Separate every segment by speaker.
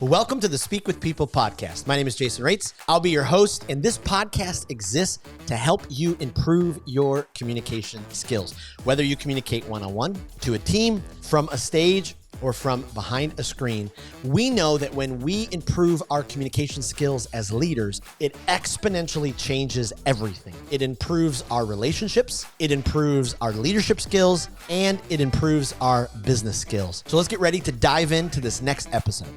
Speaker 1: Welcome to the Speak with People podcast. My name is Jason Raitz. I'll be your host, and this podcast exists to help you improve your communication skills. Whether you communicate one-on-one, to a team, from a stage, or from behind a screen, we know that when we improve our communication skills as leaders, it exponentially changes everything. It improves our relationships, it improves our leadership skills, and it improves our business skills. So let's get ready to dive into this next episode.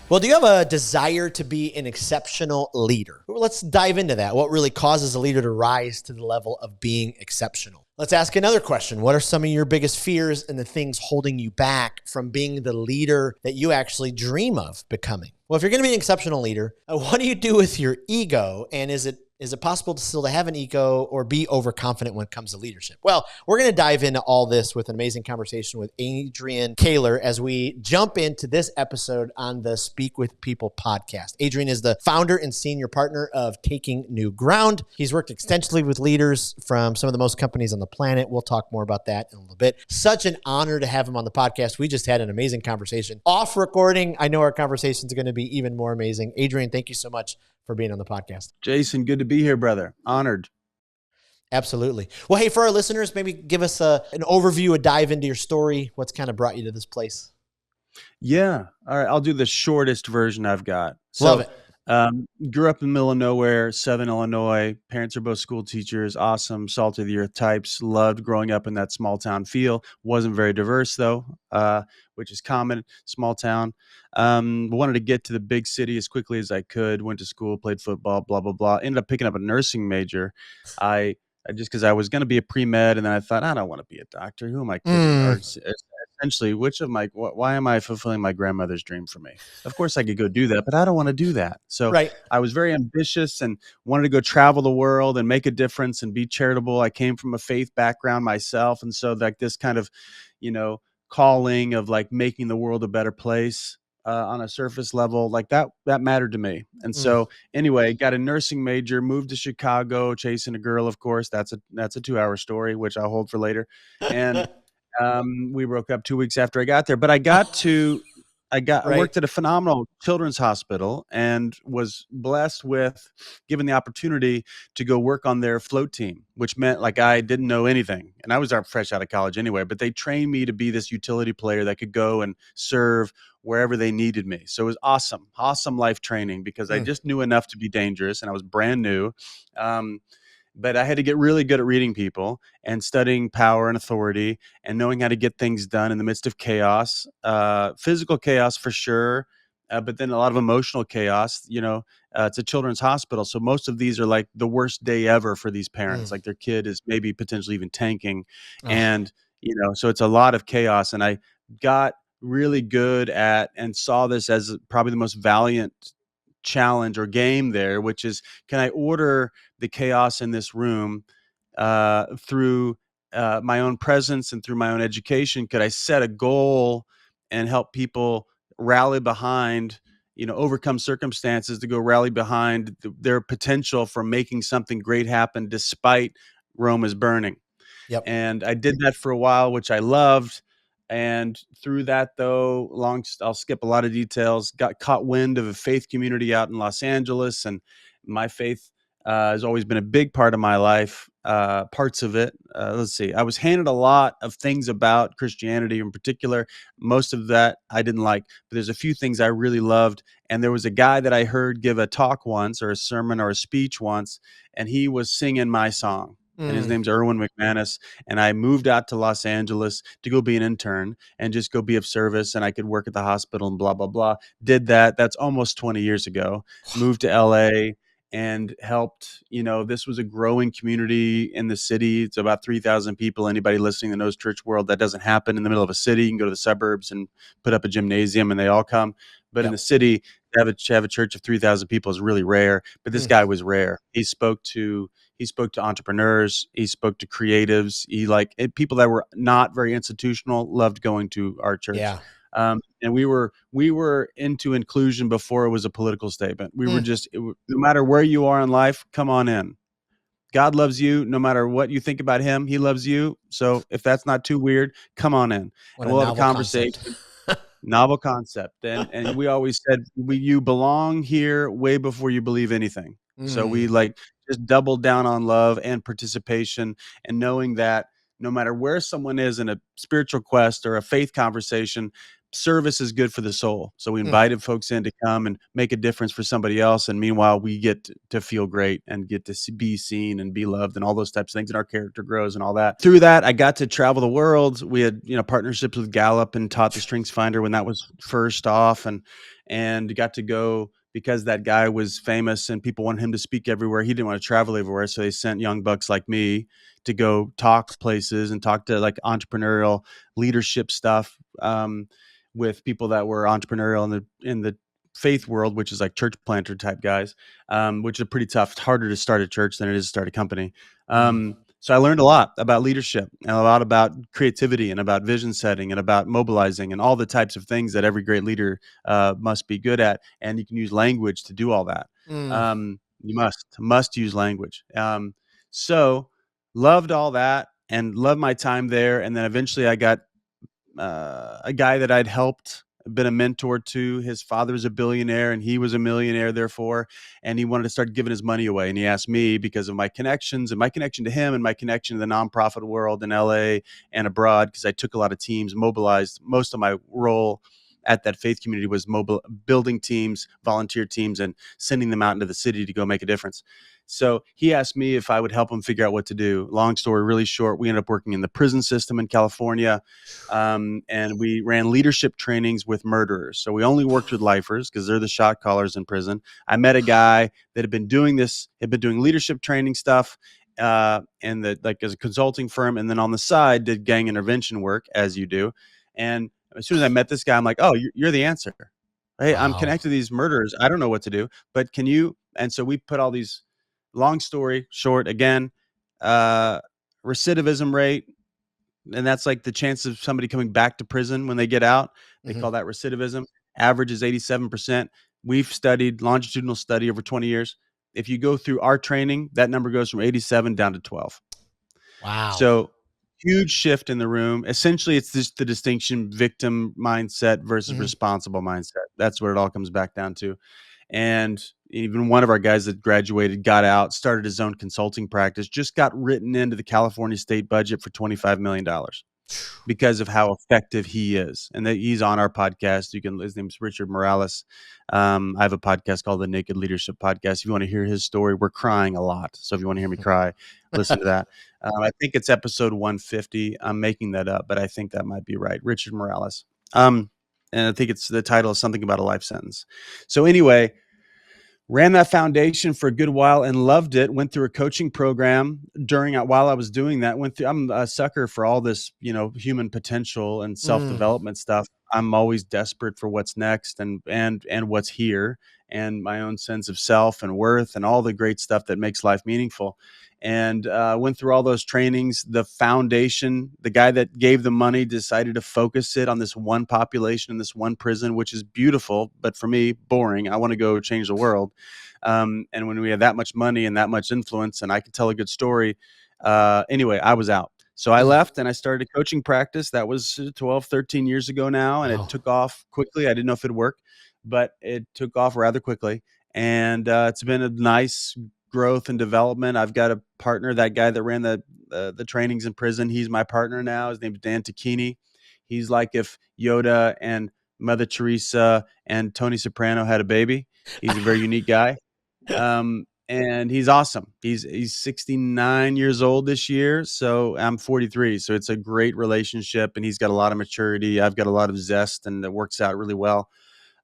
Speaker 1: Well, do you have a desire to be an exceptional leader? Well, let's dive into that. What really causes a leader to rise to the level of being exceptional? Let's ask another question. What are some of your biggest fears and the things holding you back from being the leader that you actually dream of becoming? Well, if you're going to be an exceptional leader, what do you do with your ego? And is it possible to still have an ego or be overconfident when it comes to leadership? Well, we're going to dive into all this with an amazing conversation with Adrian Koehler as we jump into this episode on the Speak with People podcast. Adrian is the founder and senior partner of Taking New Ground. He's worked extensively with leaders from some of the most companies on the planet. We'll talk more about that in a little bit. Such an honor to have him on the podcast. We just had an amazing conversation. Off recording, I know our conversations are going to be even more amazing. Adrian, thank you so much for being on the podcast.
Speaker 2: Jason, good to be here, brother. Honored.
Speaker 1: Absolutely. Well, hey, for our listeners, maybe give us an overview, a dive into your story. What's kind of brought you to this place?
Speaker 2: Yeah. All right. I'll do the shortest version I've got.
Speaker 1: Love it.
Speaker 2: Grew up in the middle of nowhere, Southern Illinois. Parents are both school teachers. Awesome, salt of the earth types. Loved growing up in that small town feel. Wasn't very diverse though, which is common. Small town. Wanted to get to the big city as quickly as I could. Went to school, played football, blah blah blah. Ended up picking up a nursing major. I just because I was going to be a pre-med, and then I thought I don't want to be a doctor. Who am I kidding? Or essentially, why am I fulfilling my grandmother's dream for me? Of course I could go do that, but I don't want to do that. So
Speaker 1: Right.
Speaker 2: I was very ambitious and wanted to go travel the world and make a difference and be charitable. I came from a faith background myself. And so like this kind of, calling of like making the world a better place on a surface level, like that mattered to me. And so anyway, got a nursing major, moved to Chicago, chasing a girl, of course. That's a 2-hour story, which I'll hold for later. And we broke up 2 weeks after I got there, but I worked at a phenomenal children's hospital and was blessed with given the opportunity to go work on their float team, which meant like I didn't know anything. And I was fresh out of college anyway, but they trained me to be this utility player that could go and serve wherever they needed me. So it was awesome life training because I just knew enough to be dangerous and I was brand new. But I had to get really good at reading people and studying power and authority and knowing how to get things done in the midst of chaos, physical chaos for sure, but then a lot of emotional chaos. It's a children's hospital. So most of these are like the worst day ever for these parents, like their kid is maybe potentially even tanking. And, so it's a lot of chaos. And I got really good at and saw this as probably the most valiant challenge or game there, which is, can I order the chaos in this room through my own presence and through my own education? Could I set a goal and help people rally behind, overcome circumstances to go rally behind their potential for making something great happen despite Rome is burning?
Speaker 1: Yep.
Speaker 2: And I did that for a while, which I loved. And through that, though, I'll skip a lot of details, got caught wind of a faith community out in Los Angeles. And my faith has always been a big part of my life, parts of it. Let's see. I was handed a lot of things about Christianity in particular. Most of that I didn't like, but there's a few things I really loved. And there was a guy that I heard give a talk once or a sermon or a speech once, and he was singing my song. And his name's Erwin McManus. And I moved out to Los Angeles to go be an intern and just go be of service. And I could work at the hospital and blah, blah, blah. Did that. That's almost 20 years ago. Moved to LA and helped, this was a growing community in the city. It's about 3,000 people. Anybody listening that knows church world, that doesn't happen in the middle of a city. You can go to the suburbs and put up a gymnasium and they all come. But in the city, to have a church of 3,000 people is really rare. But this guy was rare. He spoke to entrepreneurs. He spoke to creatives. People that were not very institutional loved going to our church.
Speaker 1: Yeah.
Speaker 2: And we were into inclusion before it was a political statement. We were no matter where you are in life, come on in. God loves you no matter what you think about him. He loves you. So if that's not too weird, come on in
Speaker 1: What
Speaker 2: and
Speaker 1: a
Speaker 2: we'll have a
Speaker 1: novel
Speaker 2: conversation.
Speaker 1: concept.
Speaker 2: Novel concept. And we always said you belong here way before you believe anything. So we
Speaker 1: Mm,
Speaker 2: like just doubled down on love and participation and knowing that no matter where someone is in a spiritual quest or a faith conversation, service is good for the soul. So we
Speaker 1: mm,
Speaker 2: invited folks in to come and make a difference for somebody else. And meanwhile, we get to feel great and get to be seen and be loved and all those types of things. And our character grows and all that. Through that, I got to travel the world. We had, partnerships with Gallup and taught the Strengths Finder when that was first off, and got to go because that guy was famous and people wanted him to speak everywhere. He didn't want to travel everywhere. So they sent young bucks like me to go talk places and talk to like entrepreneurial leadership stuff. With people that were entrepreneurial in the faith world, which is like church planter type guys, which is pretty tough. It's harder to start a church than it is to start a company.
Speaker 1: mm,
Speaker 2: So I learned a lot about leadership and a lot about creativity and about vision setting and about mobilizing and all the types of things that every great leader must be good at. And you can use language to do all that.
Speaker 1: mm.
Speaker 2: You must use language. So loved all that and loved my time there. And then eventually I got a guy that I'd helped, been a mentor to. His father was a billionaire and he was a millionaire, therefore, and he wanted to start giving his money away. And he asked me because of my connections and my connection to him and my connection to the nonprofit world in LA and abroad, because I took a lot of teams, mobilized. Most of my role at that faith community was building teams, volunteer teams, and sending them out into the city to go make a difference. So he asked me if I would help him figure out what to do. Long story really short, we ended up working in the prison system in California. And we ran leadership trainings with murderers. So we only worked with lifers because they're the shot callers in prison. I met a guy that had been doing leadership training stuff and that like as a consulting firm. And then on the side did gang intervention work as you do. And as soon as I met this guy, I'm like, oh, you're the answer. Hey, I'm
Speaker 1: Wow.
Speaker 2: connected to these murderers. I don't know what to do, but can you? And so we put all these, long story short, again, recidivism rate, and that's like the chance of somebody coming back to prison when they get out. They
Speaker 1: Hmm.
Speaker 2: call that recidivism. Average is 87%. We've studied longitudinal study over 20 years. If you go through our training, that number goes from 87 down to 12.
Speaker 1: Wow.
Speaker 2: So huge shift in the room. Essentially, it's just the distinction victim mindset versus
Speaker 1: Hmm.
Speaker 2: responsible mindset. That's what it all comes back down to. And even one of our guys that graduated, got out, started his own consulting practice, just got written into the California state budget for $25 million because of how effective he is. And that he's on our podcast. His name's Richard Morales. I have a podcast called the Naked Leadership Podcast. If you want to hear his story, we're crying a lot. So if you want to hear me cry, listen to that. I think it's episode 150. I'm making that up, but I think that might be right. Richard Morales. And I think it's the title is something about a life sentence. So anyway, ran that foundation for a good while and loved it. Went through a coaching program while I was doing that. I'm a sucker for all this, human potential and
Speaker 1: Mm,
Speaker 2: self-development stuff. I'm always desperate for what's next and what's here and my own sense of self and worth and all the great stuff that makes life meaningful. And went through all those trainings. The foundation, the guy that gave the money decided to focus it on this one population in this one prison, which is beautiful, but for me, boring. I want to go change the world. And when we have that much money and that much influence and I could tell a good story, anyway, I was out. So I
Speaker 1: mm.
Speaker 2: left and I started a coaching practice. That was 12, 13 years ago now. And it
Speaker 1: Wow.
Speaker 2: took off quickly. I didn't know if it'd work, but it took off rather quickly. And it's been a nice growth and development. I've got a partner, that guy that ran the trainings in prison. He's my partner now. His name's Dan Tacchini. He's like if Yoda and Mother Teresa and Tony Soprano had a baby. He's a very unique guy. And he's awesome. He's 69 years old this year, so I'm 43. So it's a great relationship, and he's got a lot of maturity. I've got a lot of zest, and it works out really well.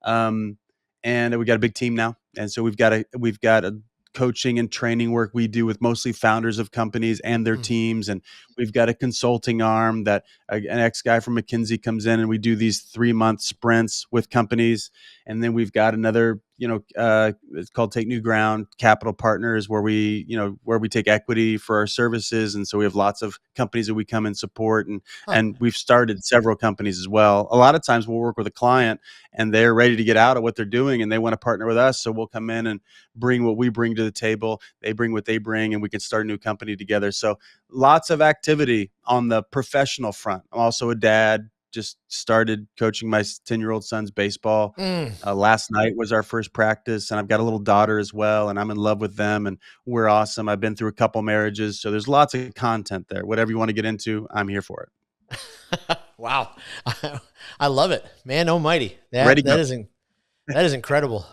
Speaker 2: Um, and we got a big team now, and so we've got a coaching and training work we do with mostly founders of companies and their
Speaker 1: Mm,
Speaker 2: teams, and we've got a consulting arm that an ex guy from McKinsey comes in, and we do these 3-month sprints with companies, and then we've got another it's called Take New Ground Capital Partners, where we take equity for our services. And so we have lots of companies that we come and support, and
Speaker 1: Huh.
Speaker 2: we've started several companies as well. A lot of times we'll work with a client and they're ready to get out of what they're doing and they want to partner with us. So we'll come in and bring what we bring to the table. They bring what they bring, and we can start a new company together. So lots of activity on the professional front. I'm also a dad. Just started coaching my 10-year-old son's baseball.
Speaker 1: Mm.
Speaker 2: Last night was our first practice, and I've got a little daughter as well, and I'm in love with them, and we're awesome. I've been through a couple marriages, so there's lots of content there. Whatever you want to get into, I'm here for it.
Speaker 1: Wow. I love it, man. Almighty.
Speaker 2: Ready to go.
Speaker 1: That is incredible.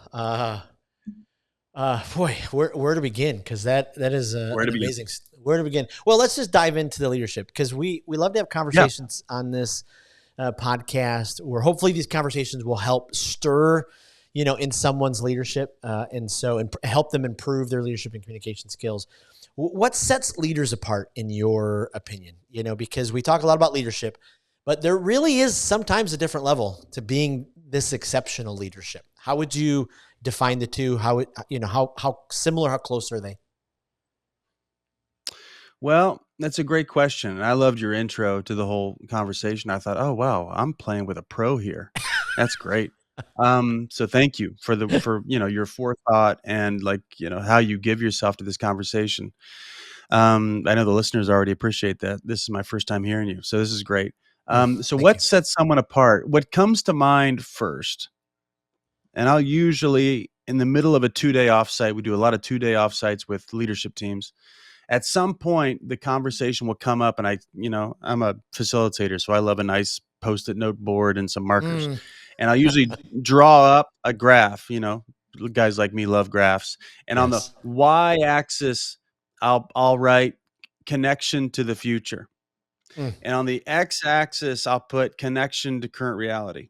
Speaker 1: Boy, where to begin? Because that is amazing. Where to begin? Well, let's just dive into the leadership, because we love to have conversations on this podcast, where hopefully these conversations will help stir, in someone's leadership, and help them improve their leadership and communication skills. What sets leaders apart, in your opinion? Because we talk a lot about leadership, but there really is sometimes a different level to being this exceptional leadership. How would you define the two? How similar, how close are they?
Speaker 2: Well, that's a great question. And I loved your intro to the whole conversation. I thought, oh, wow, I'm playing with a pro here. That's great. So thank you for your forethought and how you give yourself to this conversation. I know the listeners already appreciate that. This is my first time hearing you, so this is great. So what sets someone apart? What comes to mind first? And I'll usually, in the middle of a 2-day offsite, we do a lot of 2-day offsites with leadership teams. At some point, the conversation will come up, and I'm a facilitator, so I love a nice Post-it note board and some markers. And I'll usually draw up a graph. Guys like me love graphs. And on the y-axis, I'll write connection to the future. And on the x-axis, I'll put connection to current reality.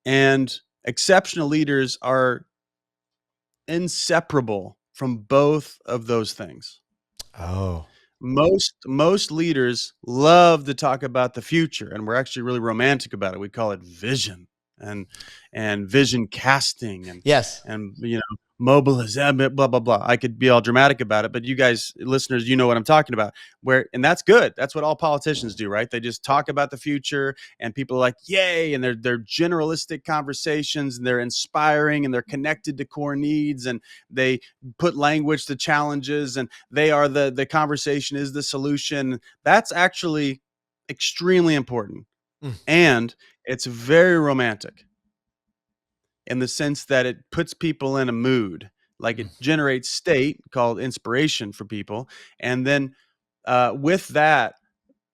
Speaker 2: And exceptional leaders are inseparable from both of those things.
Speaker 1: Oh.
Speaker 2: Most leaders love to talk about the future, and we're actually really romantic about it. We call it vision and vision casting and mobilization, blah blah blah. I could be all dramatic about it, but you guys, listeners, you know what I'm talking about. And that's good. That's what all politicians do, right? They just talk about the future, and people are like, yay, and they're generalistic conversations, and they're inspiring, and they're connected to core needs, and they put language to challenges, and they are the conversation is the solution. That's actually extremely important. And it's very romantic in the sense that it puts people in a mood, like it generates state called inspiration for people. And then with that,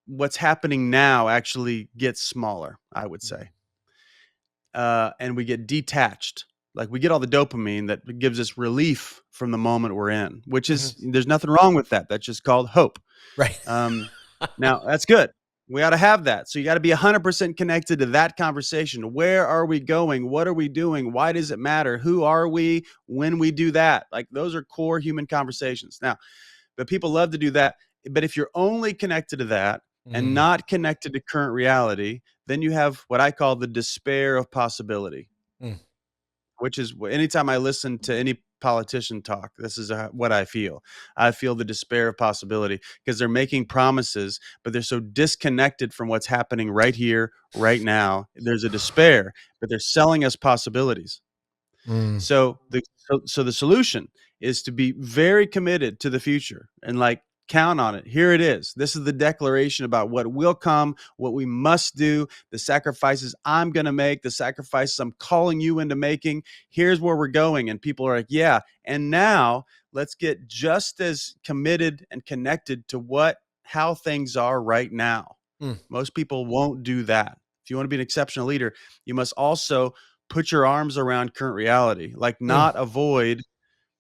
Speaker 2: what's happening now actually gets smaller, I would say. And we get detached. Like we get all the dopamine that gives us relief from the moment we're in, which is, there's nothing wrong with that. That's just called hope.
Speaker 1: Right.
Speaker 2: Now that's good. We ought to have that. So you got to be 100% connected to that conversation. Where are we going? What are we doing? Why does it matter? Who are we when we do that? Like those are core human conversations. Now, but people love to do that. But if you're only connected to that and not connected to current reality, then you have what I call the despair of possibility, which is anytime I listen to any politician talk, this is what I feel. I feel the despair of possibility because they're making promises, but they're so disconnected from what's happening right here, right now. There's a despair, but they're selling us possibilities. So the solution is to be very committed to the future and count on it. Here it is. This is the declaration about what will come, what we must do, the sacrifices I'm going to make, the sacrifices I'm calling you into making. Here's where we're going. And people are like, yeah. And now let's get just as committed and connected to how things are right now. Most people won't do that. If you want to be an exceptional leader, you must also put your arms around current reality, not avoid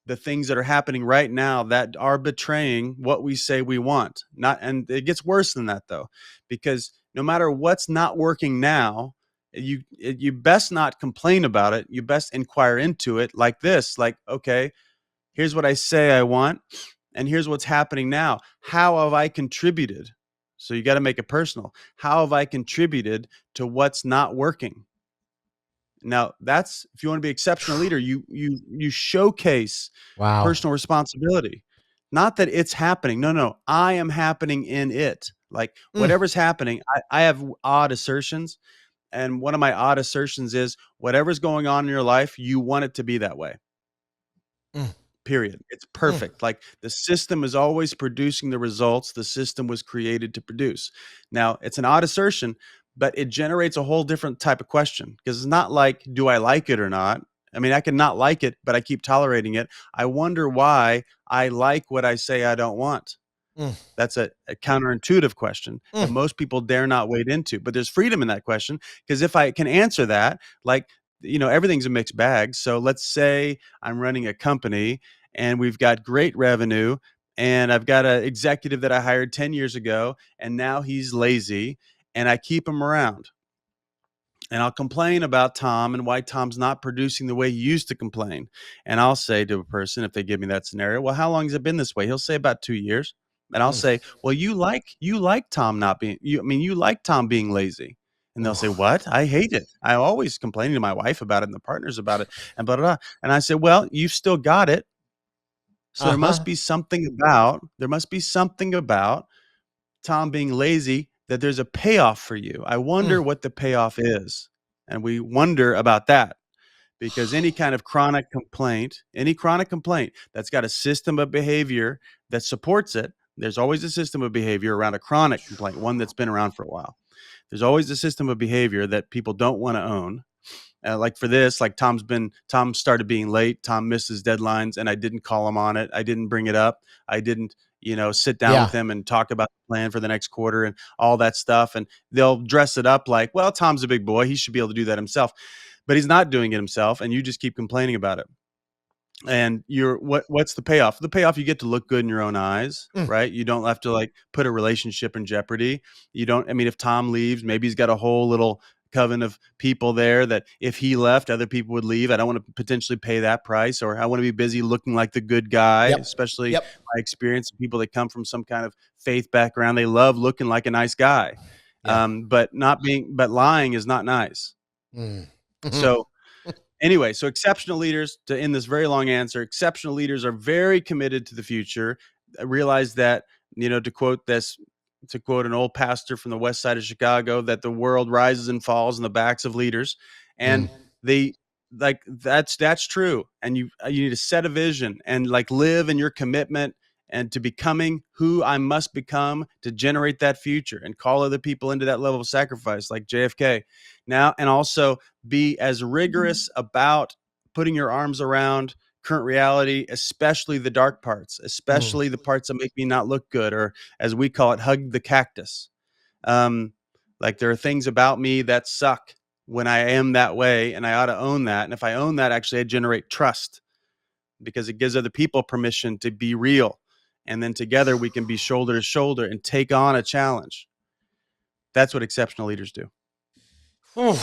Speaker 2: the things that are happening right now that are betraying what we say we want. And it gets worse than that though, because no matter what's not working now, you best not complain about it. You best inquire into it like this, okay, here's what I say I want, and here's what's happening now. How have I contributed? So you got to make it personal. How have I contributed to what's not working? Now, that's if you want to be an exceptional leader, you showcase
Speaker 1: Wow.
Speaker 2: personal responsibility. Not that it's happening. No, no, I am happening in it. Like
Speaker 1: Mm,
Speaker 2: whatever's happening, I have odd assertions. And one of my odd assertions is whatever's going on in your life, you want it to be that way.
Speaker 1: mm,
Speaker 2: Period. It's
Speaker 1: mm,
Speaker 2: perfect. Like the system is always producing the results the system was created to produce. Now, it's an odd assertion, but it generates a whole different type of question because it's not like, do I like it or not? I mean, I can not like it, but I keep tolerating it. I wonder why I like what I say I don't want.
Speaker 1: mm,
Speaker 2: That's a counterintuitive question that
Speaker 1: mm.
Speaker 2: most people dare not wade into. But there's freedom in that question because if I can answer that, like, everything's a mixed bag. So let's say I'm running a company and we've got great revenue and I've got an executive that I hired 10 years ago and now he's lazy and I keep him around. And I'll complain about Tom and why Tom's not producing the way he used to complain. And I'll say to a person, if they give me that scenario, well, how long has it been this way? He'll say about 2 years. And I'll
Speaker 1: Mm.
Speaker 2: say, well, you like Tom not being you like Tom being lazy. And they'll say,
Speaker 1: Ooh.
Speaker 2: what? I hate it. I always complaining to my wife about it and the partners about it and blah, blah, blah. And I say, well, you've still got it. So
Speaker 1: Uh-huh.
Speaker 2: there must be something about Tom being lazy that there's a payoff for you. I
Speaker 1: Mm,
Speaker 2: wonder what the payoff is. And we wonder about that because any chronic complaint that's got a system of behavior that supports it, there's always a system of behavior around a chronic complaint, one that's been around for a while. There's always a system of behavior that people don't want to own. Like for this, like Tom started being late. Tom missed his deadlines, and I didn't call him on it. I didn't bring it up. I didn't, sit down
Speaker 1: yeah.
Speaker 2: with him and talk about the plan for the next quarter and all that stuff. And they'll dress it up like, well, Tom's a big boy. He should be able to do that himself, but he's not doing it himself. And you just keep complaining about it. And what's the payoff? The payoff, you get to look good in your own eyes,
Speaker 1: Mm,
Speaker 2: right? You don't have to like put a relationship in jeopardy. You don't, I mean, if Tom leaves, maybe he's got a whole little coven of people there that if he left, other people would leave. I don't want to potentially pay that price, or I want to be busy looking like the good guy,
Speaker 1: yep.
Speaker 2: especially
Speaker 1: Yep.
Speaker 2: my experience of people that come from some kind of faith background. They love looking like a nice guy.
Speaker 1: Yeah.
Speaker 2: But lying is not nice.
Speaker 1: Mm. Mhm.
Speaker 2: So anyway, so exceptional leaders, to end this very long answer, exceptional leaders are very committed to the future. I realize that, to quote an old pastor from the west side of Chicago, that the world rises and falls on the backs of leaders.
Speaker 1: Mm.
Speaker 2: And they like that's true. And you need to set a vision and like live in your commitment and to becoming who I must become to generate that future and call other people into that level of sacrifice like JFK. Now, and also be as rigorous about putting your arms around current reality, especially the dark parts,
Speaker 1: Mm.
Speaker 2: especially the parts that make me not look good, or as we call it, hug the cactus. Um, like there are things about me that suck when I am that way, and I ought to own that. And if I own that, actually, I generate trust because it gives other people permission to be real. And then together we can be shoulder to shoulder and take on a challenge. That's what exceptional leaders do.
Speaker 1: Whew.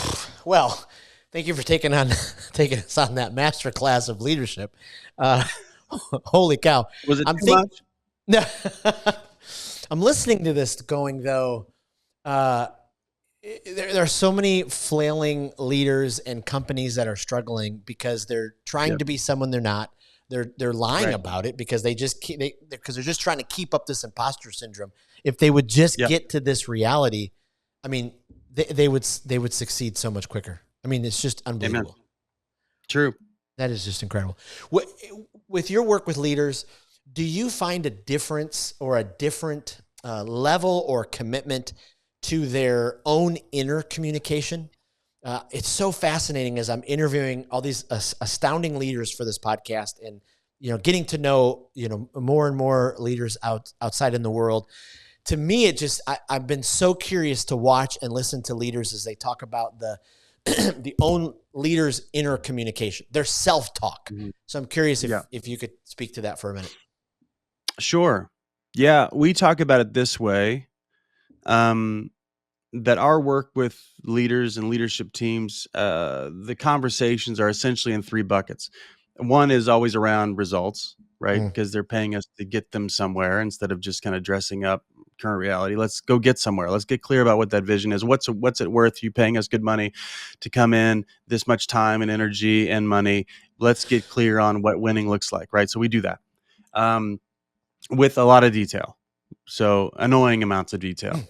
Speaker 1: Well, thank you for taking on taking us on that master class of leadership. Uh, holy cow!
Speaker 2: Was it
Speaker 1: I'm
Speaker 2: too
Speaker 1: think
Speaker 2: much?
Speaker 1: no, I'm listening to this going though. Uh, there are so many flailing leaders and companies that are struggling because they're trying
Speaker 2: Yep.
Speaker 1: to be someone they're not. They're lying
Speaker 2: Right.
Speaker 1: about it because they just because they're just trying to keep up this imposter syndrome. If they would just
Speaker 2: Yep.
Speaker 1: get to this reality, I mean, they would succeed so much quicker. I mean, it's just
Speaker 2: Amen.
Speaker 1: unbelievable.
Speaker 2: True.
Speaker 1: That is just incredible. With your work with leaders, do you find a difference or a different level or commitment to their own inner communication? It's so fascinating as I'm interviewing all these astounding leaders for this podcast, and getting to know more and more leaders outside in the world. To me, I've been so curious to watch and listen to leaders as they talk about the the own leaders' inner communication, their self-talk.
Speaker 2: Mhm.
Speaker 1: So I'm curious
Speaker 2: Yeah.
Speaker 1: if you could speak to that for a minute.
Speaker 2: Sure. Yeah. We talk about it this way. Um, that our work with leaders and leadership teams, the conversations are essentially in three buckets. One is always around results, right?
Speaker 1: Mm,
Speaker 2: Because they're paying us to get them somewhere instead of just kind of dressing up current reality. Let's go get somewhere. Let's get clear about what that vision is. What's it worth you paying us good money to come in, this much time and energy and money? Let's get clear on what winning looks like, right? So we do that with a lot of detail. So annoying amounts of detail.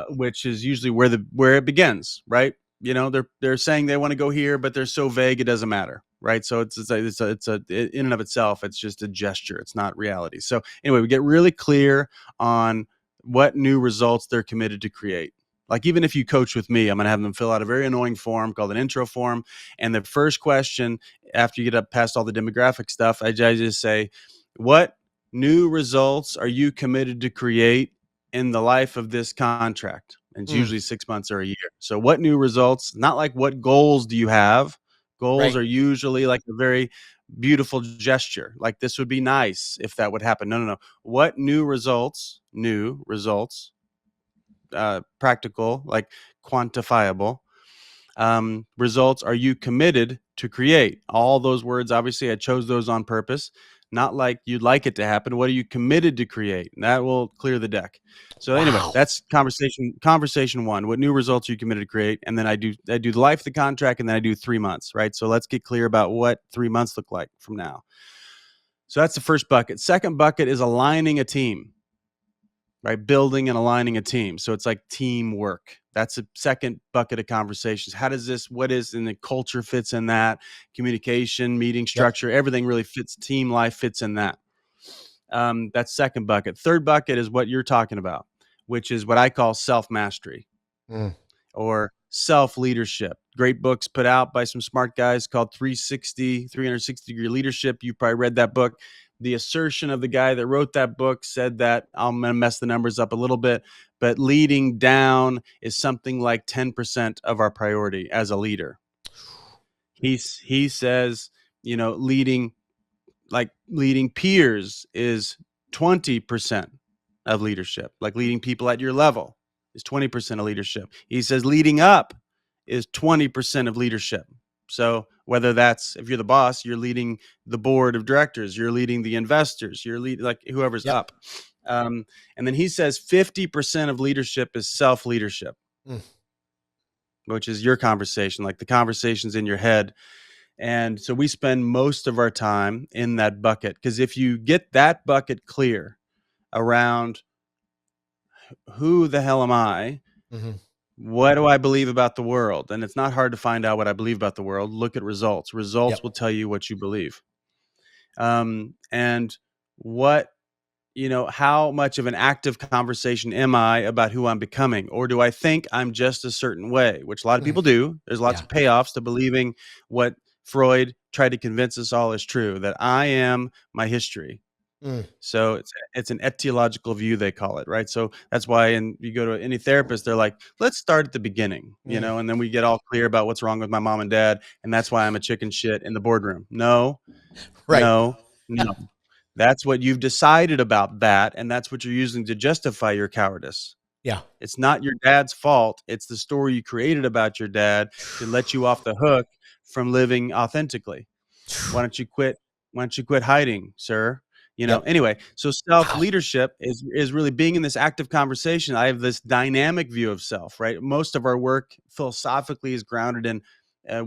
Speaker 2: Which is usually where it begins, right? They're saying they want to go here, but they're so vague it doesn't matter, right? So it's in and of itself, it's just a gesture. It's not reality. So anyway, we get really clear on what new results they're committed to create. Like even if you coach with me, I'm going to have them fill out a very annoying form called an intro form, and the first question after you get up past all the demographic stuff, I just say, "What new results are you committed to create in the life of this contract?" And it's usually 6 months or a year. So what new results, not like what goals do you have? Goals
Speaker 1: Right.
Speaker 2: are usually like a very beautiful gesture. Like this would be nice if that would happen. No. What new results, practical, like quantifiable results are you committed to create? All those words, obviously, I chose those on purpose. Not like you'd like it to happen. What are you committed to create? And that will clear the deck. So anyway,
Speaker 1: Wow.
Speaker 2: that's conversation one. What new results are you committed to create? And then I do the life of the contract, and then I do 3 months, right? So let's get clear about what 3 months look like from now. So that's the first bucket. Second bucket is aligning a team, right? Building and aligning a team. So it's like teamwork. That's a second bucket of conversations. And the culture fits in that, communication, meeting
Speaker 1: Yep.
Speaker 2: structure, everything really fits. Team life fits in that. That's second bucket. Third bucket is what you're talking about, which is what I call self-mastery or self-leadership. Great books put out by some smart guys called 360 degree leadership. You probably read that book. The assertion of the guy that wrote that book said that, I'm going to mess the numbers up a little bit, but leading down is something like 10% of our priority as a leader. He says, leading peers is 20% of leadership. Like leading people at your level is 20% of leadership. He says leading up is 20% of leadership. So whether that's, if you're the boss, you're leading the board of directors, you're leading the investors, you're leading like whoever's
Speaker 1: Yep.
Speaker 2: up. And then he says 50% of leadership is self-leadership, which is your conversation, like the conversations in your head. And so we spend most of our time in that bucket, because if you get that bucket clear around who the hell am I, what do I believe about the world? And it's not hard to find out what I believe about the world. Look at results. Results
Speaker 1: Yep.
Speaker 2: will tell you what you believe. And what, how much of an active conversation am I about who I'm becoming? Or do I think I'm just a certain way, which a lot of people do. There's lots
Speaker 1: Yeah.
Speaker 2: of payoffs to believing what Freud tried to convince us all is true, that I am my history. So it's an etiological view, they call it, right? So that's why, and you go to any therapist, they're like, let's start at the beginning, and then we get all clear about what's wrong with my mom and dad, and that's why I'm a chicken shit in the boardroom. No,
Speaker 1: Right.
Speaker 2: no, no. That's what you've decided about that, and that's what you're using to justify your cowardice.
Speaker 1: Yeah.
Speaker 2: It's not your dad's fault. It's the story you created about your dad to let you off the hook from living authentically. Why don't you quit? Why don't you quit hiding, sir?
Speaker 1: Yep.
Speaker 2: Anyway, so
Speaker 1: Wow.
Speaker 2: self-leadership is really being in this active conversation. I have this dynamic view of self, right? Most of our work philosophically is grounded in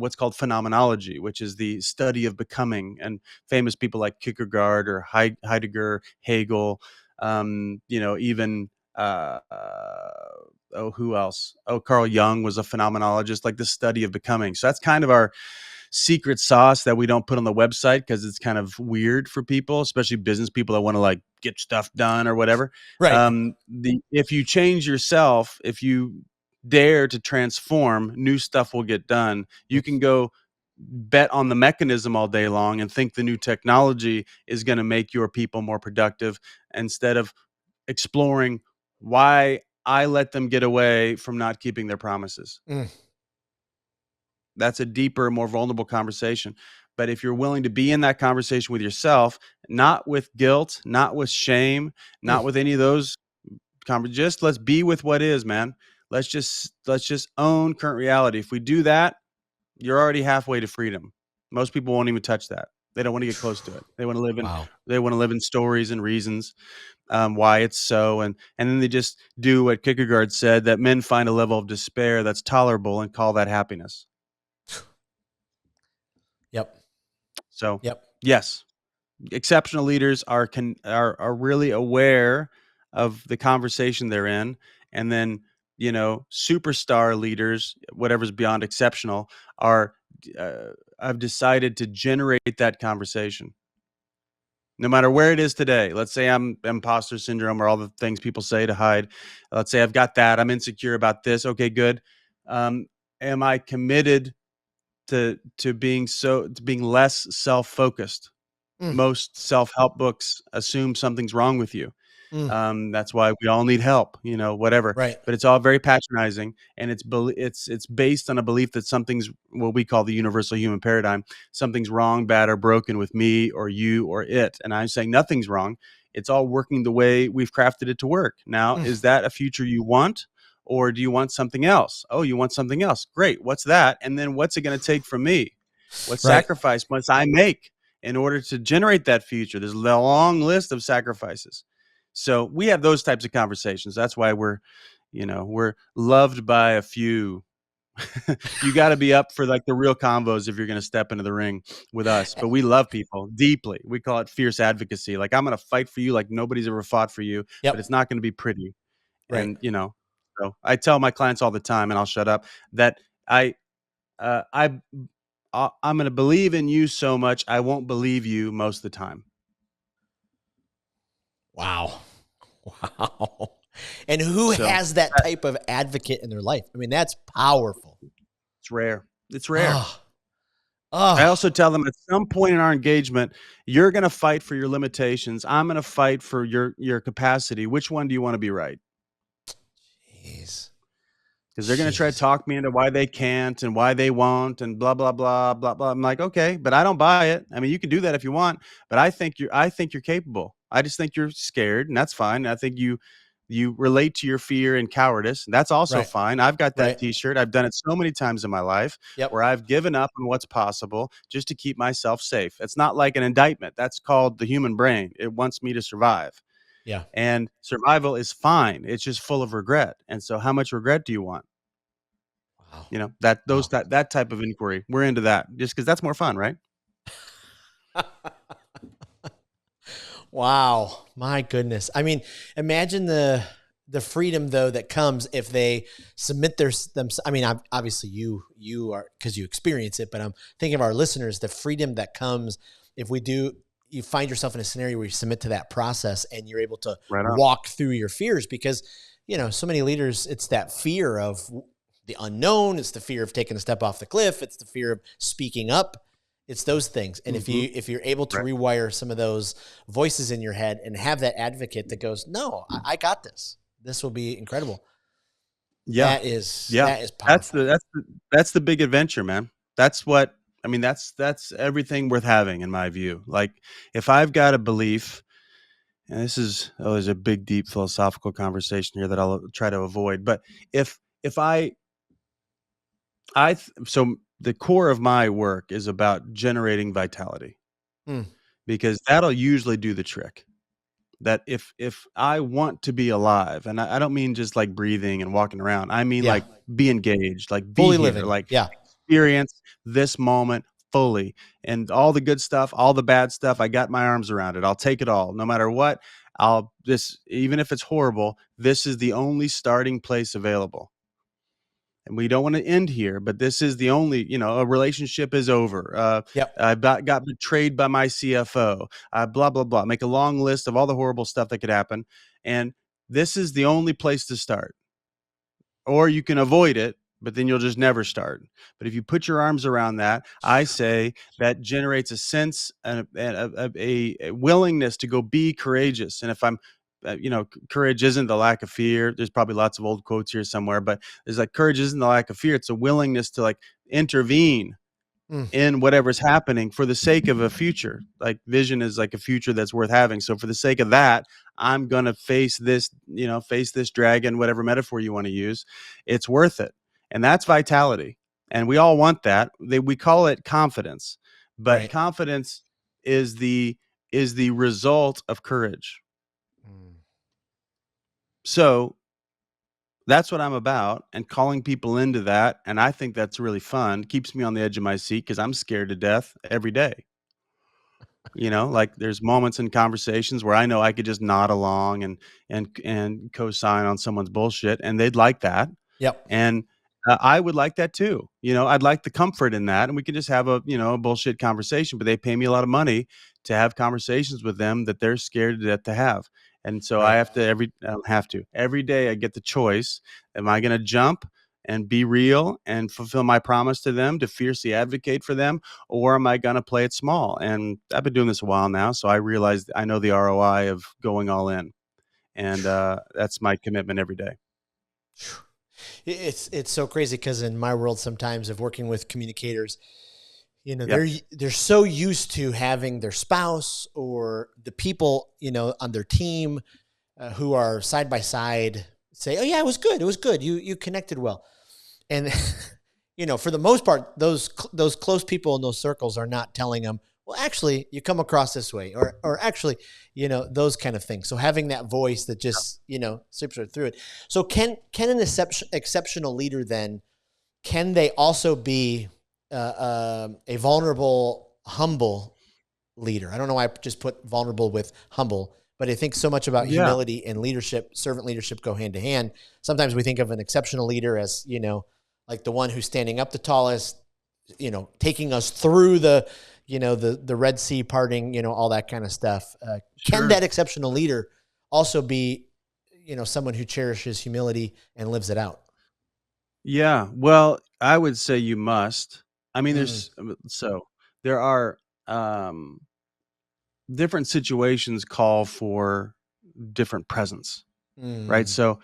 Speaker 2: what's called phenomenology, which is the study of becoming. And famous people like Kierkegaard or Heidegger, Hegel, even who else? Oh, Carl Jung was a phenomenologist, like the study of becoming. So that's kind of our secret sauce that we don't put on the website because it's kind of weird for people, especially business people that want to like get stuff done or whatever.
Speaker 1: Right.
Speaker 2: If you change yourself, if you dare to transform, new stuff will get done. You can go bet on the mechanism all day long and think the new technology is going to make your people more productive instead of exploring why I let them get away from not keeping their promises. That's a deeper, more vulnerable conversation. But if you're willing to be in that conversation with yourself, not with guilt, not with shame, not with any of those just let's be with what is, man. Let's just own current reality. If we do that, you're already halfway to freedom. Most people won't even touch that. They don't want to get close to it. They want to live in
Speaker 1: Wow.
Speaker 2: they want to live in stories and reasons. why it's so, and then they just do what Kierkegaard said, that men find a level of despair that's tolerable and call that happiness.
Speaker 1: Yep.
Speaker 2: So
Speaker 1: Yep.
Speaker 2: yes, exceptional leaders are really aware of the conversation they're in, and then superstar leaders, whatever's beyond exceptional, are have decided to generate that conversation no matter where it is today. Let's say I'm imposter syndrome, or all the things people say to hide. Let's say I've got that. I'm insecure about this. Okay, good. Um, am I committed to being less self-focused?
Speaker 1: Mm,
Speaker 2: Most self-help books assume something's wrong with you.
Speaker 1: mm,
Speaker 2: That's why we all need help, whatever.
Speaker 1: right.
Speaker 2: But it's all very patronizing, and it's based on a belief that something's what we call the universal human paradigm. Something's wrong, bad, or broken with me or you or it. And I'm saying nothing's wrong. It's all working the way we've crafted it to work. Now,
Speaker 1: Mm,
Speaker 2: is that a future you want? Or do you want something else? Oh, you want something else. Great. What's that? And then what's it going to take from me? What
Speaker 1: right.
Speaker 2: sacrifice must I make in order to generate that future? There's a long list of sacrifices. So we have those types of conversations. That's why we're loved by a few. You got to be up for like the real combos if you're going to step into the ring with us. But we love people deeply. We call it fierce advocacy. Like, I'm going to fight for you like nobody's ever fought for you, but it's
Speaker 1: Yep.
Speaker 2: not going to be pretty.
Speaker 1: Right.
Speaker 2: And so I tell my clients all the time, and I'll shut up, that I uh, I I'm going to believe in you so much I won't believe you most of the time.
Speaker 1: Wow. Wow. And who
Speaker 2: So
Speaker 1: has that type of advocate in their life? I mean, that's powerful.
Speaker 2: it's rare. It's rare.
Speaker 1: Oh,
Speaker 2: I
Speaker 1: oh,
Speaker 2: also tell them at some point in our engagement, you're going to fight for your limitations. I'm going to fight for your capacity. Which one do you want to be right?
Speaker 1: jeez.
Speaker 2: Because they're going to try to
Speaker 1: Jeez.
Speaker 2: talk me into why they can't and why they won't and blah blah blah blah blah. I'm like, okay, but I don't buy it. I mean, you can do that if you want, but I think you're capable. I just think you're scared, and that's fine. I think you relate to your fear and cowardice. And that's also
Speaker 1: Right.
Speaker 2: fine. I've got that
Speaker 1: Right.
Speaker 2: T-shirt. I've done it so many times in my life where
Speaker 1: Yep.
Speaker 2: I've given up on what's possible just to keep myself safe. It's not like an indictment. That's called the human brain. It wants me to survive.
Speaker 1: Yeah.
Speaker 2: And survival is fine. It's just full of regret. And so how much regret do you want?
Speaker 1: Wow.
Speaker 2: Those
Speaker 1: Wow.
Speaker 2: that type of inquiry. We're into that just because that's more fun, right?
Speaker 1: Wow. My goodness. I mean, imagine the freedom though that comes if they submit them. I mean, obviously you are, because you experience it, but I'm thinking of our listeners, the freedom that comes if you find yourself in a scenario where you submit to that process and you're able to
Speaker 2: Right on.
Speaker 1: walk through your fears, because so many leaders, it's that fear of the unknown, it's the fear of taking a step off the cliff, it's the fear of speaking up. It's those things. And
Speaker 2: Mhm.
Speaker 1: if you're able to
Speaker 2: Right.
Speaker 1: rewire some of those voices in your head and have that advocate that goes, no, I got this. This will be incredible.
Speaker 2: Yeah. Yeah.
Speaker 1: That is
Speaker 2: That's
Speaker 1: powerful.
Speaker 2: the big adventure, man. That's what I mean, that's everything worth having in my view. Like, if I've got a belief, and this is always a big, deep philosophical conversation here that I'll try to avoid, but if so the core of my work is about generating vitality,
Speaker 1: Mm,
Speaker 2: because that'll usually do the trick. That if I want to be alive, and I don't mean just like breathing and walking around, I mean
Speaker 1: yeah.
Speaker 2: like be engaged, like be
Speaker 1: Fully
Speaker 2: here,
Speaker 1: living.
Speaker 2: like
Speaker 1: Yeah.
Speaker 2: experience this moment fully, and all the good stuff, all the bad stuff, I got my arms around it. I'll take it all, no matter what. Even if it's horrible, this is the only starting place available. And we don't want to end here, but this is the only, a relationship is over.
Speaker 1: Yep.
Speaker 2: I got betrayed by my CFO, blah, blah, blah. Make a long list of all the horrible stuff that could happen. And this is the only place to start. Or you can avoid it, but then you'll just never start. But if you put your arms around that, I say that generates a sense and a willingness to go be courageous. And if I'm, courage isn't the lack of fear. There's probably lots of old quotes here somewhere, but there's like, courage isn't the lack of fear. It's a willingness to like intervene
Speaker 1: Mm,
Speaker 2: in whatever's happening for the sake of a future. Like, vision is like a future that's worth having. So for the sake of that, I'm going to face this dragon, whatever metaphor you want to use. It's worth it. And that's vitality. And we all want that. We call it confidence, but
Speaker 1: right.
Speaker 2: confidence is the result of courage.
Speaker 1: Mm,
Speaker 2: So that's what I'm about, and calling people into that. And I think that's really fun. Keeps me on the edge of my seat because I'm scared to death every day. Like there's moments in conversations where I know I could just nod along and co-sign on someone's bullshit, and they'd like that.
Speaker 1: Yep.
Speaker 2: And I would like that too. I'd like the comfort in that, and we can just have a bullshit conversation. But they pay me a lot of money to have conversations with them that they're scared to death to have. And so
Speaker 1: Right.
Speaker 2: I don't have to. Every day I get the choice. Am I going to jump and be real and fulfill my promise to them, to fiercely advocate for them, or am I going to play it small? And I've been doing this a while now, so I realized I know the ROI of going all in, and that's my commitment every day.
Speaker 1: It's so crazy because in my world, sometimes of working with communicators,
Speaker 2: Yep.
Speaker 1: they're so used to having their spouse or the people on their team who are side by side say, "Oh yeah, it was good. It was good. You connected well." And for the most part, those close people in those circles are not telling them, "Well, actually, you come across this way," or actually, those kind of things. So having that voice that just sweeps right through it. So can an exceptional leader then, can they also be a vulnerable, humble leader? I don't know why I just put vulnerable with humble, but I think so much about
Speaker 2: Yeah.
Speaker 1: humility and leadership, servant leadership go hand to hand. Sometimes we think of an exceptional leader as, like the one who's standing up the tallest, taking us through the Red Sea parting, all that kind of stuff. Can
Speaker 2: Sure.
Speaker 1: that exceptional leader also be, someone who cherishes humility and lives it out?
Speaker 2: Yeah. Well, I would say you must. I mean,
Speaker 1: Mm,
Speaker 2: there are um, different situations call for different presence, right?
Speaker 1: mm,
Speaker 2: So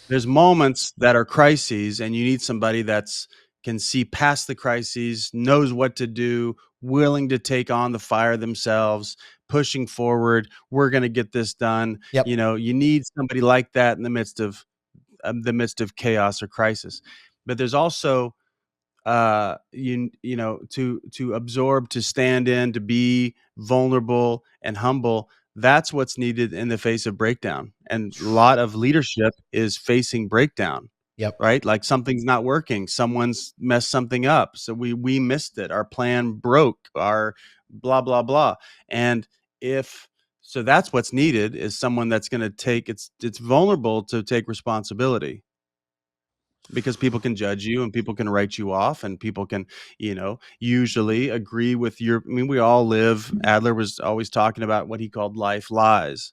Speaker 2: there's moments that are crises, and you need somebody that's can see past the crises, knows what to do, willing to take on the fire themselves, pushing forward. We're going to get this done.
Speaker 1: yep.
Speaker 2: You need somebody like that in the midst of chaos or crisis. But there's also to absorb, to stand in, to be vulnerable and humble. That's what's needed in the face of breakdown. And a lot of leadership is facing breakdown,
Speaker 1: Yep.
Speaker 2: right? Like something's not working, someone's messed something up, so we missed it, our plan broke, our blah blah blah. And if so, that's what's needed, is someone that's going to take it's vulnerable to take responsibility, because people can judge you and people can write you off, and people can usually agree with I mean, we all live. Adler was always talking about what he called life lies,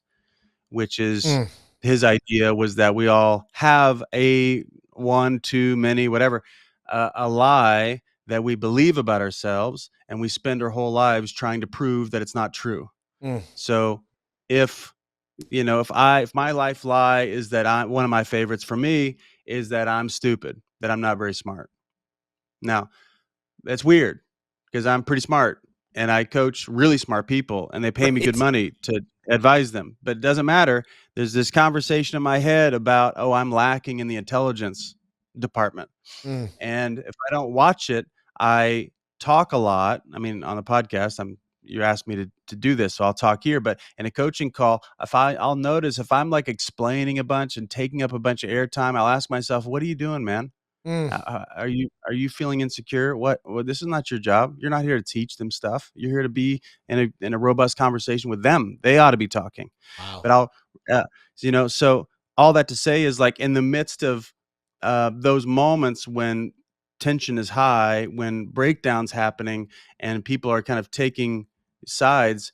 Speaker 2: which is
Speaker 1: Mm,
Speaker 2: his idea was that we all have a one, too many, whatever, a lie that we believe about ourselves, and we spend our whole lives trying to prove that it's not true.
Speaker 1: mm.
Speaker 2: So if if my life lie is that one of my favorites for me is that I'm stupid, that I'm not very smart. Now, that's weird because I'm pretty smart and I coach really smart people and they pay me good
Speaker 1: Right.
Speaker 2: money to advise them. But it doesn't matter. There's this conversation in my head about, oh, I'm lacking in the intelligence department.
Speaker 1: Mm,
Speaker 2: And if I don't watch it, I talk a lot. I mean, on the podcast, you asked me to do this, so I'll talk here. But in a coaching call, I'll notice if I'm like explaining a bunch and taking up a bunch of airtime, I'll ask myself, "What are you doing, man?
Speaker 1: mm.
Speaker 2: Are you feeling insecure? What? Well, this is not your job. You're not here to teach them stuff. You're here to be in a robust conversation with them. They ought to be talking."
Speaker 1: Wow.
Speaker 2: But uh, so all that to say is, like, in the midst of those moments when tension is high, when breakdowns happening, and people are kind of taking sides,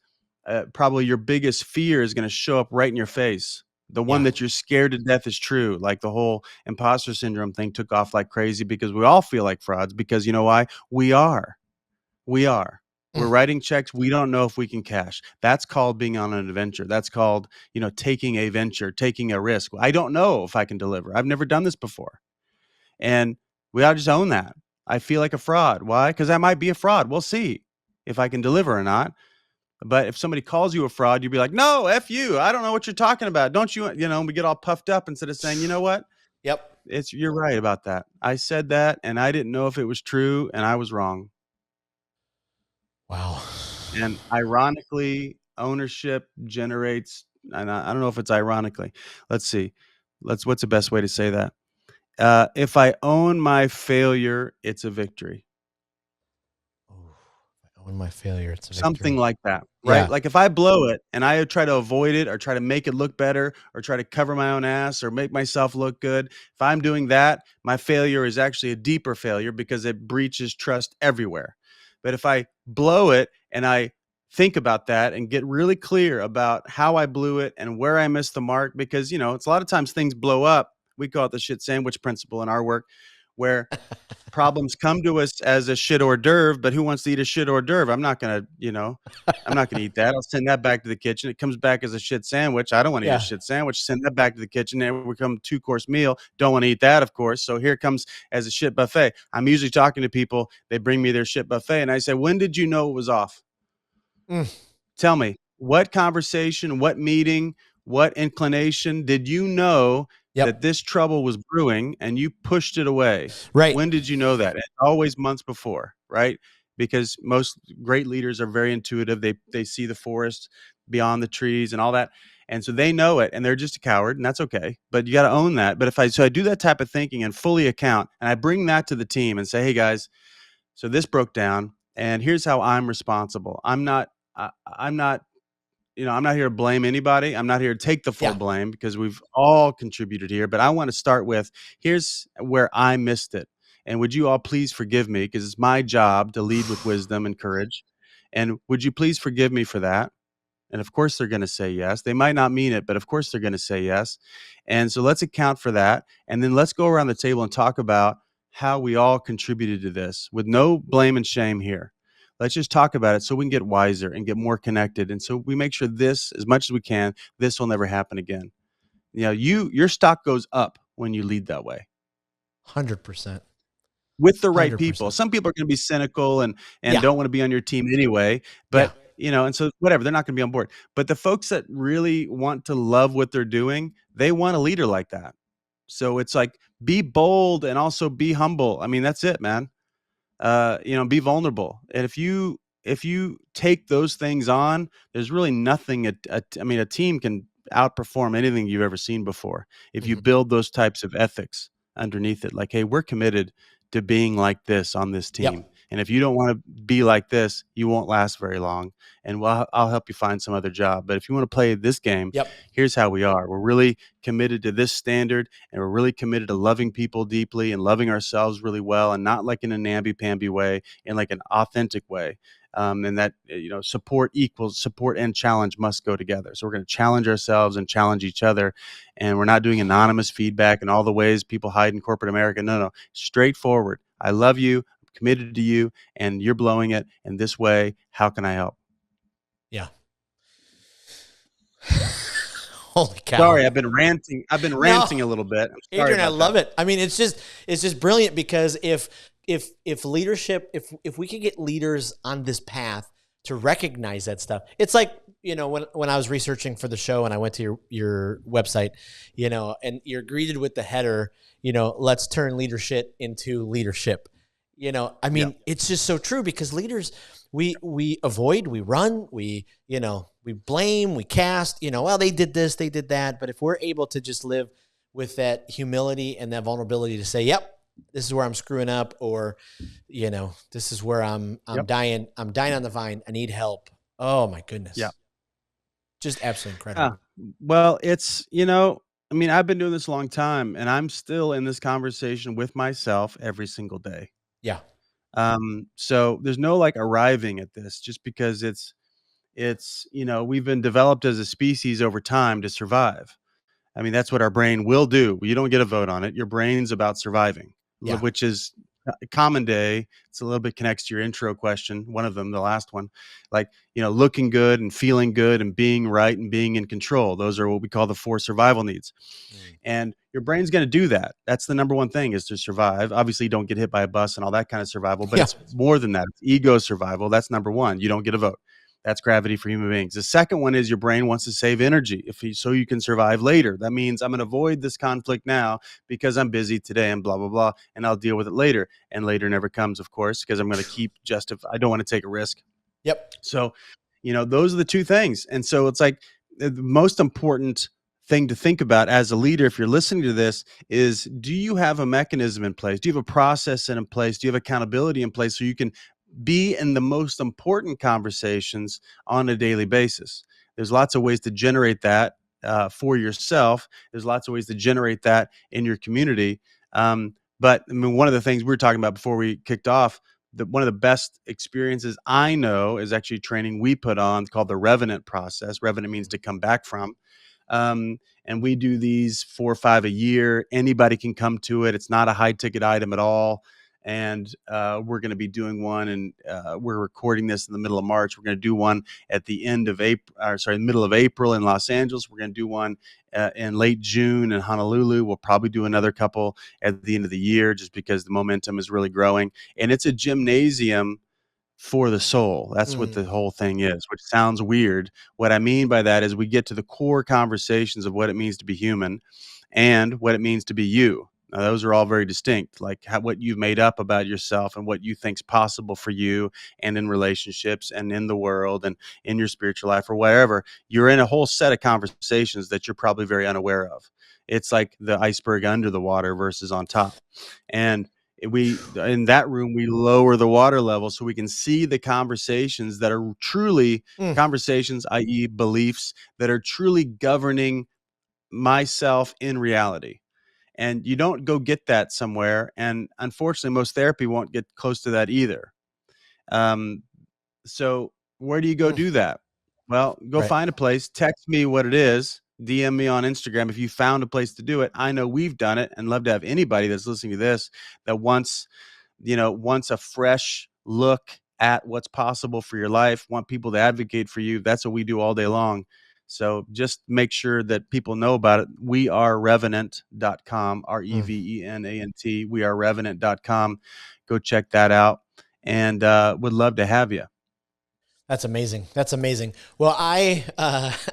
Speaker 2: probably your biggest fear is going to show up right in your face. The one
Speaker 1: Yeah.
Speaker 2: that you're scared to death is true. Like the whole imposter syndrome thing took off like crazy because we all feel like frauds, because you know why? We are. We are. We're
Speaker 1: Mm,
Speaker 2: writing checks we don't know if we can cash. That's called being on an adventure. That's called, taking a venture, taking a risk. I don't know if I can deliver. I've never done this before. And we ought to just own that. I feel like a fraud. Why? Because I might be a fraud. We'll see if I can deliver or not. But if somebody calls you a fraud, you'd be like, no, F you. I don't know what you're talking about. Don't you? We get all puffed up instead of saying, you know what?
Speaker 1: yep.
Speaker 2: You're right about that. I said that and I didn't know if it was true and I was wrong.
Speaker 1: Wow.
Speaker 2: And ironically, ownership generates, and I don't know if it's ironically. Let's see. What's the best way to say that? If I own my failure, it's a victory.
Speaker 1: Oh, if I own my failure, it's a
Speaker 2: Something
Speaker 1: victory.
Speaker 2: like that, right?
Speaker 1: Yeah.
Speaker 2: Like if I blow it and I try to avoid it or try to make it look better or try to cover my own ass or make myself look good, if I'm doing that, my failure is actually a deeper failure because it breaches trust everywhere. But if I blow it and I think about that and get really clear about how I blew it and where I missed the mark, because, it's a lot of times things blow up. We call it the shit sandwich principle in our work, where problems come to us as a shit hors d'oeuvre, but who wants to eat a shit hors d'oeuvre? I'm not gonna eat that. I'll send that back to the kitchen. It comes back as a shit sandwich. I don't want to eat a
Speaker 1: Yeah.
Speaker 2: shit sandwich. Send that back to the kitchen. And it will become a 2-course meal. Don't want to eat that, of course. So here it comes as a shit buffet. I'm usually talking to people. They bring me their shit buffet, and I say, "When did you know it was off?
Speaker 1: Mm.
Speaker 2: Tell me, what conversation, what meeting, what inclination did you know that
Speaker 1: Yep.
Speaker 2: this trouble was brewing and you pushed it away?
Speaker 1: Right.
Speaker 2: When did you know that?" It's always months before, right? Because most great leaders are very intuitive. They see the forest beyond the trees and all that. And so they know it and they're just a coward, and that's okay. But you got to own that. But if I do that type of thinking and fully account and I bring that to the team and say, "Hey guys, so this broke down and here's how I'm responsible. I'm not I'm not here to blame anybody. I'm not here to take the full
Speaker 1: Yeah.
Speaker 2: blame because we've all contributed here. But I want to start with, here's where I missed it. And would you all please forgive me? Because it's my job to lead with wisdom and courage. And would you please forgive me for that?" And of course, they're going to say yes. They might not mean it, but of course, they're going to say yes. And so let's account for that. And then let's go around the table and talk about how we all contributed to this with no blame and shame here. Let's just talk about it so we can get wiser and get more connected. And so we make sure this, as much as we can, this will never happen again. Your stock goes up when you lead that way
Speaker 1: 100%.
Speaker 2: with the right people.
Speaker 1: 100%.
Speaker 2: Some people are going to be cynical and
Speaker 1: Yeah.
Speaker 2: don't want to be on your team anyway,
Speaker 1: Yeah.
Speaker 2: but and so whatever, they're not going to be on board. But the folks that really want to love what they're doing, they want a leader like that. So it's like, be bold and also be humble. I mean, that's it, man. Be vulnerable. And if you take those things on, there's really nothing. A team can outperform anything you've ever seen before if you
Speaker 1: Mhm.
Speaker 2: build those types of ethics underneath it. Like, hey, we're committed to being like this on this team.
Speaker 1: Yep.
Speaker 2: And if you don't want to be like this, you won't last very long. And I'll help you find some other job. But if you want to play this game,
Speaker 1: Yep.
Speaker 2: here's how we are. We're really committed to this standard, and we're really committed to loving people deeply and loving ourselves really well, and not like in a namby-pamby way, in like an authentic way. And that support equals support, and challenge must go together. So we're going to challenge ourselves and challenge each other, and we're not doing anonymous feedback and all the ways people hide in corporate America. No, straightforward. I love you, I'm committed to you, and you're blowing it in this way. How can I help?
Speaker 1: Yeah. Holy cow.
Speaker 2: Sorry, I've been ranting. I've been
Speaker 1: No,
Speaker 2: ranting a little bit. I'm sorry
Speaker 1: Adrian, I
Speaker 2: about that.
Speaker 1: love it. I mean, it's just brilliant because if leadership, if we could get leaders on this path to recognize that stuff, it's like, when I was researching for the show and I went to your website, and you're greeted with the header, let's turn leadership into leadership. I
Speaker 2: Yeah.
Speaker 1: mean, it's just so true because leaders, we avoid, we run, we blame, we cast, well, they did this, they did that. But if we're able to just live with that humility and that vulnerability to say, yep, this is where I'm screwing up, or, this is where I'm
Speaker 2: Yep.
Speaker 1: dying on the vine. I need help. Oh my goodness.
Speaker 2: Yeah.
Speaker 1: Just absolutely incredible.
Speaker 2: Well, I've been doing this a long time, and I'm still in this conversation with myself every single day.
Speaker 1: Yeah.
Speaker 2: So there's no like arriving at this just because we've been developed as a species over time to survive. I mean, that's what our brain will do. You don't get a vote on it. Your brain's about surviving,
Speaker 1: Yeah.
Speaker 2: which is common day. It's a little bit connects to your intro question, one of them, the last one, like, looking good and feeling good and being right and being in control. Those are what we call the 4 survival needs.
Speaker 1: Mm.
Speaker 2: And your brain's going to do that. That's the number one thing, is to survive. Obviously, you don't get hit by a bus and all that kind of survival, but
Speaker 1: Yeah.
Speaker 2: it's more than that. It's ego survival. That's number one. You don't get a vote. That's gravity for human beings. The second one is your brain wants to save energy so you can survive later. That means I'm going to avoid this conflict now because I'm busy today and blah, blah, blah, and I'll deal with it later. And later never comes, of course, because I'm going to keep I don't want to take a risk.
Speaker 1: Yep.
Speaker 2: So, those are the two things. And so it's like the most important thing to think about as a leader, if you're listening to this, is do you have a mechanism in place? Do you have a process in place? Do you have accountability in place so you can be in the most important conversations on a daily basis? There's lots of ways to generate that for yourself. There's lots of ways to generate that in your community. But I mean, one of the things we were talking about before we kicked off, one of the best experiences I know is actually training we put on called the Revenant process. Revenant means to come back from. And we do these 4 or 5 a year. Anybody can come to it. It's not a high ticket item at all. And we're going to be doing one, and we're recording this in the middle of March. We're going to do one at the end of middle of April in Los Angeles. We're going to do one in late June in Honolulu. We'll probably do another couple at the end of the year, just because the momentum is really growing. And it's a gymnasium for the soul. That's what the whole thing is, which sounds weird. What I mean by that is we get to the core conversations of what it means to be human and what it means to be you. Now, those are all very distinct, like what you've made up about yourself and what you think's possible for you and in relationships and in the world and in your spiritual life or wherever. You're in a whole set of conversations that you're probably very unaware of. It's like the iceberg under the water versus on top. And in that room, we lower the water level so we can see the conversations that are truly conversations, i.e. beliefs that are truly governing myself in reality. And you don't go get that somewhere. And unfortunately, most therapy won't get close to that either. So where do you go do that? Well, go find a place, text me what it is, DM me on Instagram if you found a place to do it. I know we've done it, and love to have anybody that's listening to this that wants a fresh look at what's possible for your life, want people to advocate for you. That's what we do all day long. So just make sure that people know about it. wearerevenant.com, Revenant. wearerevenant.com. Go check that out, and would love to have you.
Speaker 1: That's amazing. That's amazing. Well, I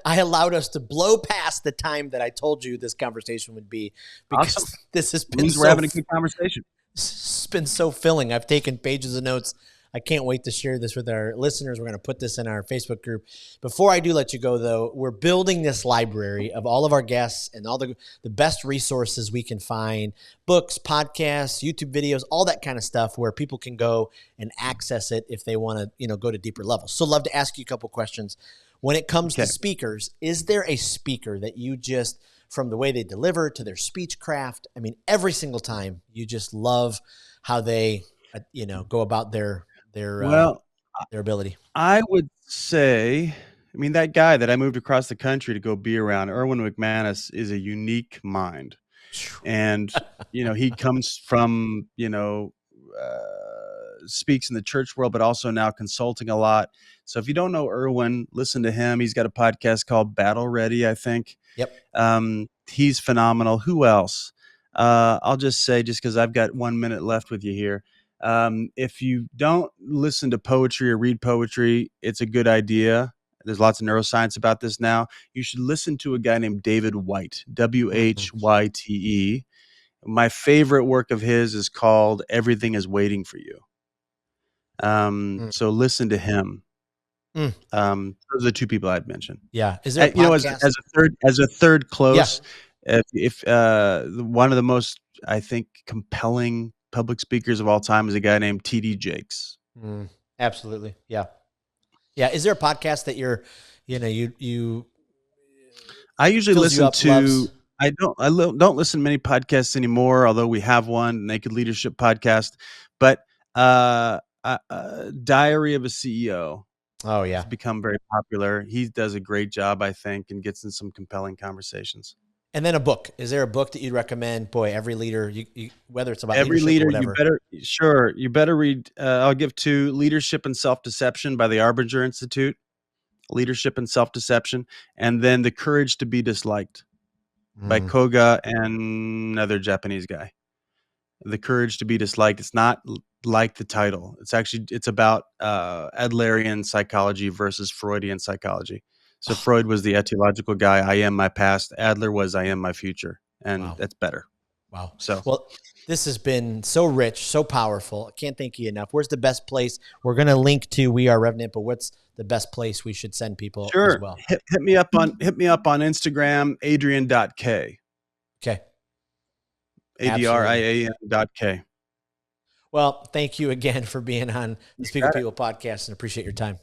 Speaker 1: allowed us to blow past the time that I told you this conversation would be, because
Speaker 2: Awesome.
Speaker 1: This has been
Speaker 2: we're having a good conversation.
Speaker 1: It's been so filling. I've taken pages of notes. I can't wait to share this with our listeners. We're going to put this in our Facebook group. Before I do let you go, though, we're building this library of all of our guests and all the best resources we can find, books, podcasts, YouTube videos, all that kind of stuff where people can go and access it if they want to, go to deeper levels. So love to ask you a couple questions. When it comes to speakers, is there a speaker that you just, from the way they deliver to their speech craft, I mean, every single time you just love how they, go about their ability?
Speaker 2: I would say, that guy that I moved across the country to go be around, Erwin McManus, is a unique mind. And, he comes from, speaks in the church world, but also now consulting a lot. So if you don't know Erwin, listen to him. He's got a podcast called Battle Ready, I think.
Speaker 1: Yep.
Speaker 2: He's phenomenal. Who else? I'll just say, just because I've got 1 minute left with you here. If you don't listen to poetry or read poetry, it's a good idea. There's lots of neuroscience about this now. You should listen to a guy named David Whyte, Whyte. My favorite work of his is called Everything is Waiting for You. So listen to him. Those are the two people I'd mention.
Speaker 1: Yeah. Is there a podcast?
Speaker 2: As a third close, if one of the most, I think, compelling public speakers of all time is a guy named TD Jakes.
Speaker 1: Absolutely. Yeah. Yeah. Is there a podcast that you're,
Speaker 2: I usually listen to, I don't listen to many podcasts anymore, although we have one, Naked Leadership Podcast, but Diary of a CEO.
Speaker 1: Oh yeah.
Speaker 2: It's become very popular. He does a great job, I think, and gets in some compelling conversations.
Speaker 1: And then a book. Is there a book that you'd recommend? Boy, every leader, you whether it's about
Speaker 2: every
Speaker 1: leadership
Speaker 2: leader,
Speaker 1: or whatever.
Speaker 2: you better read. I'll give 2: Leadership and Self-Deception by the Arbinger Institute. Leadership and Self-Deception, and then The Courage to be Disliked by Koga and another Japanese guy. The Courage to be Disliked. It's not like the title. It's about Adlerian psychology versus Freudian psychology. So Freud was the etiological guy. I am my past. Adler was I am my future. And that's better.
Speaker 1: Wow.
Speaker 2: So,
Speaker 1: Well, this has been so rich, so powerful. I can't thank you enough. Where's the best place? We're going to link to We Are Revenant, but what's the best place we should send people as
Speaker 2: sure.
Speaker 1: well?
Speaker 2: Hit me up on Instagram, Adrian.K.
Speaker 1: Okay.
Speaker 2: ADRIAN.K.
Speaker 1: Well, thank you again for being on the Speak with People podcast, and appreciate your time.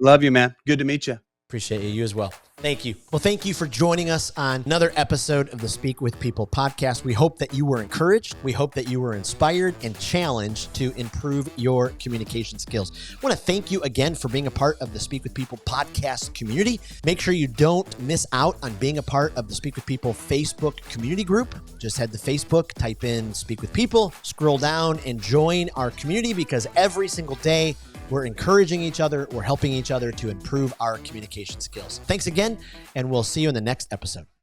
Speaker 2: Love you, man. Good to meet you.
Speaker 1: Appreciate you as well. Thank you. Well, thank you for joining us on another episode of the Speak with People podcast. We hope that you were encouraged. We hope that you were inspired and challenged to improve your communication skills. I want to thank you again for being a part of the Speak with People podcast community. Make sure you don't miss out on being a part of the Speak with People Facebook community group. Just head to Facebook, type in Speak with People, scroll down and join our community, because every single day we're encouraging each other. We're helping each other to improve our communication skills. Thanks again, and we'll see you in the next episode.